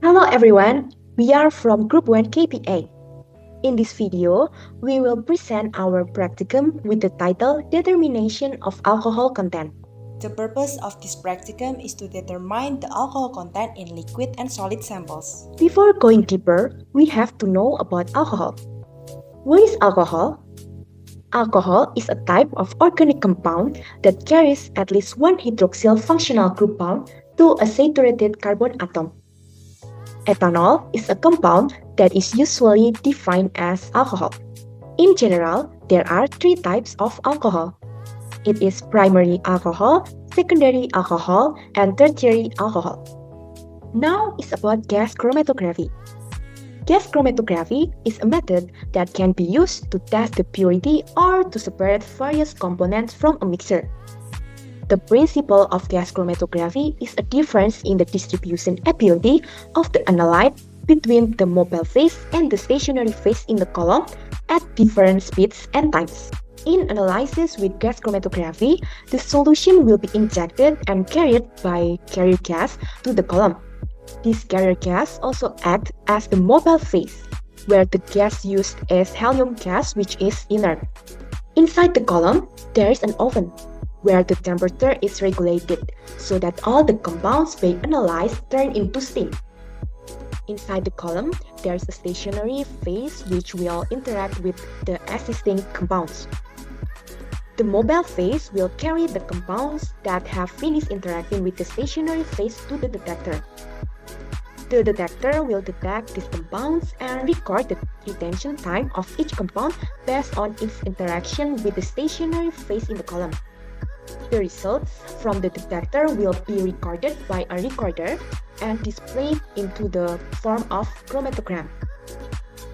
Hello everyone, we are from Group 1 KPA. In this video, we will present our practicum with the title Determination of Alcohol Content. The purpose of this practicum is to determine the alcohol content in liquid and solid samples. Before going deeper, we have to know about alcohol. What is alcohol? Alcohol is a type of organic compound that carries at least one hydroxyl functional group bound to a saturated carbon atom. Ethanol is a compound that is usually defined as alcohol. In general, there are three types of alcohol. It is primary alcohol, secondary alcohol, and tertiary alcohol. Now is about gas chromatography. Gas chromatography is a method that can be used to test the purity or to separate various components from a mixture. The principle of gas chromatography is a difference in the distribution ability of the analyte between the mobile phase and the stationary phase in the column at different speeds and times. In analysis with gas chromatography, the solution will be injected and carried by carrier gas to the column. This carrier gas also acts as the mobile phase, where the gas used is helium gas, which is inert. Inside the column, there is an oven, where the temperature is regulated so that all the compounds being analyzed turn into steam. Inside the column, there is a stationary phase which will interact with the existing compounds. The mobile phase will carry the compounds that have finished interacting with the stationary phase to the detector. The detector will detect these compounds and record the retention time of each compound based on its interaction with the stationary phase in the column. The results from the detector will be recorded by a recorder and displayed into the form of chromatogram.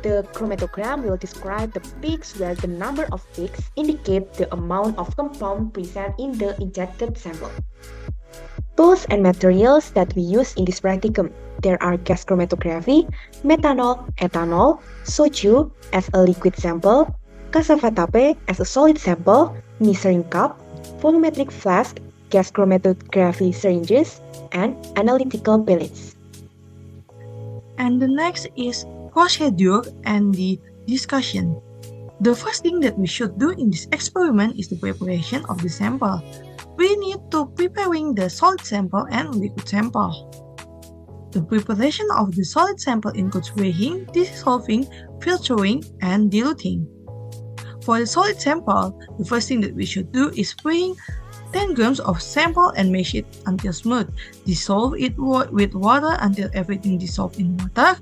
The chromatogram will describe the peaks where the number of peaks indicate the amount of compound present in the injected sample. Tools and materials that we use in this practicum. There are gas chromatography, methanol, ethanol, soju as a liquid sample, cassava tape as a solid sample, measuring cup, volumetric flask, gas chromatography syringes, and analytical pellets. And the next is procedure and the discussion. The first thing that we should do in this experiment is the preparation of the sample. We need to preparing the solid sample and liquid sample. The preparation of the solid sample includes weighing, dissolving, filtering, and diluting. For the solid sample, the first thing that we should do is weighing 10 grams of sample and mash it until smooth. Dissolve it with water until everything dissolves in water.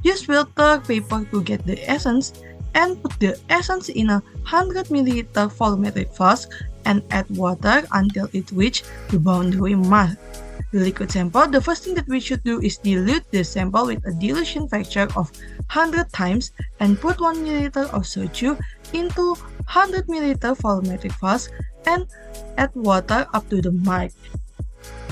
Use filter paper to get the essence and put the essence in a 100 ml volumetric flask and add water until it reaches the boundary mark. The liquid sample, the first thing that we should do is dilute the sample with a dilution factor of 100 times and put 1 ml of soju into 100 ml volumetric flask and add water up to the mark.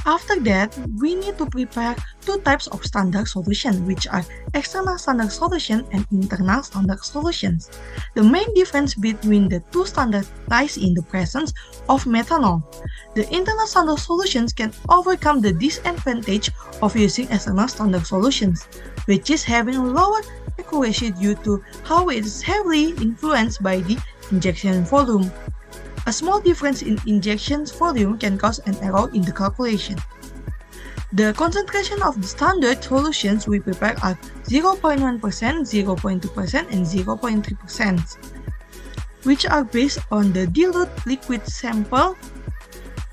After that, we need to prepare two types of standard solution, which are external standard solution and internal standard solutions. The main difference between the two standards lies in the presence of methanol. The internal standard solutions can overcome the disadvantage of using external standard solutions, which is having lower accuracy due to how it is heavily influenced by the injection volume. A small difference in injection volume can cause an error in the calculation. The concentration of the standard solutions we prepare are 0.1%, 0.2%, and 0.3%, which are based on the dilute liquid sample.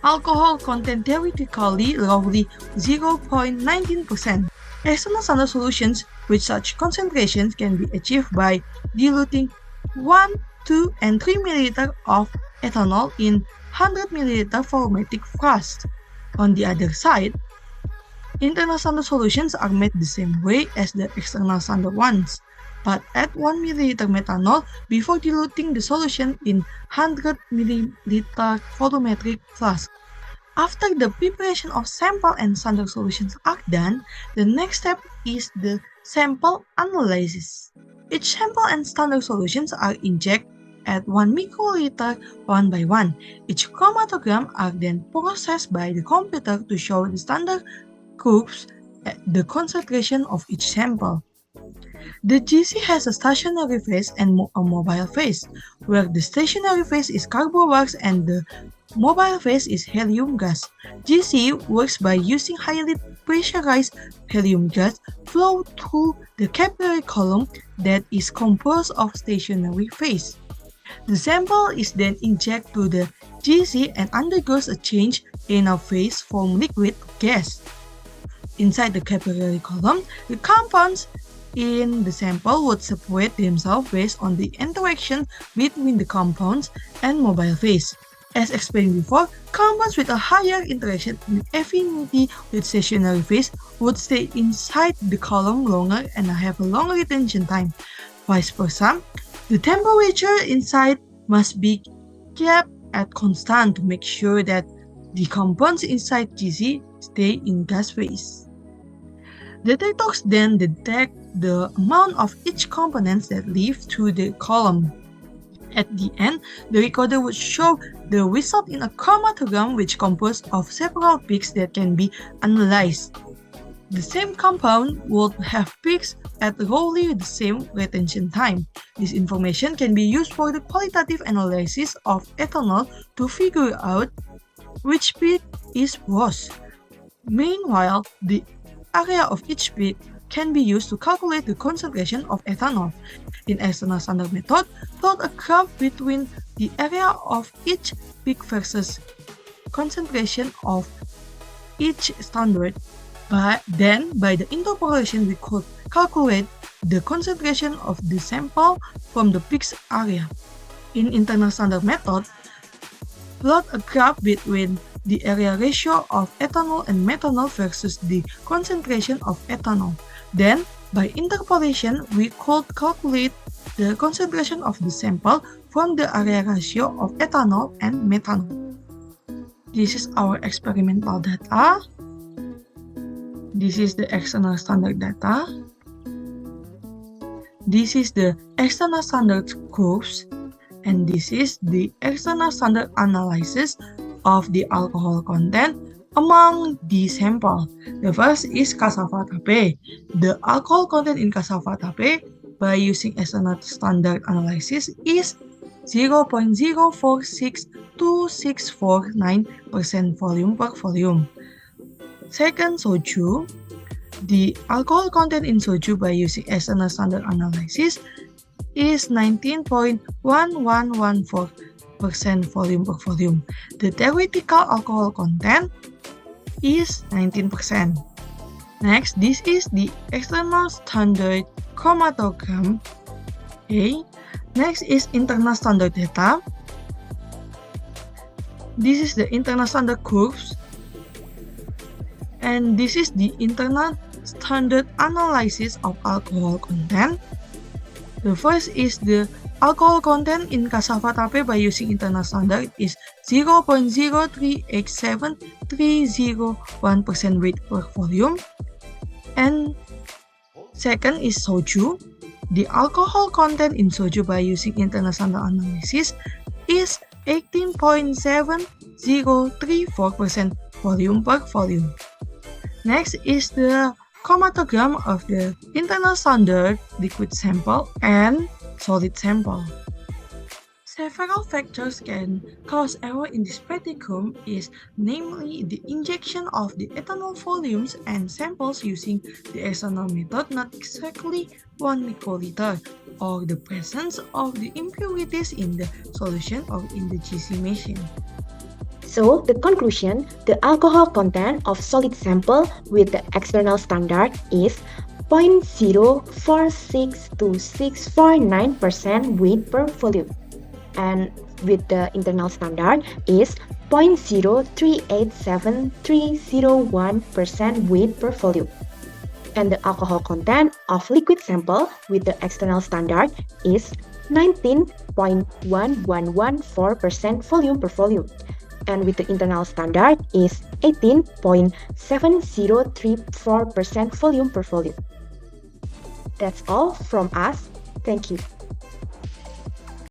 Alcohol content theoretically roughly 0.19%. External standard solutions with such concentrations can be achieved by diluting 1, 2, and 3 ml of ethanol in 100 ml volumetric flask. On the other side, internal standard solutions are made the same way as the external standard ones, but add 1 ml methanol before diluting the solution in 100 ml volumetric flask. After the preparation of sample and standard solutions are done, the next step is the sample analysis. Each sample and standard solutions are injected at 1 microliter one by one. Each chromatogram are then processed by the computer to show the standard curves the concentration of each sample. The GC has a stationary phase and a mobile phase, where the stationary phase is carbowax and the mobile phase is helium gas. GC works by using highly pressurized helium gas flow through the capillary column that is composed of stationary phase. The sample is then injected to the GC and undergoes a change in a phase from liquid to gas. Inside the capillary column, the compounds in the sample would separate themselves based on the interaction between the compounds and mobile phase. As explained before, compounds with a higher interaction and affinity with stationary phase would stay inside the column longer and have a longer retention time. Vice versa, the temperature inside must be kept at constant to make sure that the compounds inside GC stay in gas phase. Detectors then detect the amount of each component that leave through the column. At the end, the recorder would show the result in a chromatogram which composed of several peaks that can be analyzed. The same compound would have peaks at roughly the same retention time. This information can be used for the qualitative analysis of ethanol to figure out which peak is worse. Meanwhile, the area of each peak can be used to calculate the concentration of ethanol. In external standard method, plot a graph between the area of each peak versus concentration of each standard. Then, by the interpolation, we could calculate the concentration of the sample from the peak's area. In internal standard method, plot a graph between the area ratio of ethanol and methanol versus the concentration of ethanol. Then, by interpolation, we could calculate the concentration of the sample from the area ratio of ethanol and methanol. This is our experimental data. This is the external standard data. This is the external standard curves. And this is the external standard analysis of the alcohol content among the sample. The first is cassava tape. The alcohol content in cassava tape by using external standard analysis is 0.046269% volume per volume. Second, soju. The alcohol content in soju by using external standard analysis is 19.1114% volume per volume. The theoretical alcohol content is 19%. Next, this is the external standard chromatogram. Okay. Next is internal standard data. This is the internal standard curves. And this is the internal standard analysis of alcohol content. The first is the alcohol content in cassava tape by using internal standard is 0.0387301% weight per volume. And second is soju. The alcohol content in soju by using internal standard analysis is 18.7034% volume per volume. Next is the chromatogram of the internal standard liquid sample and solid sample. Several factors can cause error in this practicum is namely the injection of the ethanol volumes and samples using the external method not exactly 1 microliter, or the presence of the impurities in the solution or in the GC machine. So, the conclusion, the alcohol content of solid sample with the external standard is 0.046269% weight per volume, and with the internal standard is 0.0387301% weight per volume. And the alcohol content of liquid sample with the external standard is 19.1114% volume per volume, and with the internal standard is 18.7034% volume per volume. That's all from us. Thank you.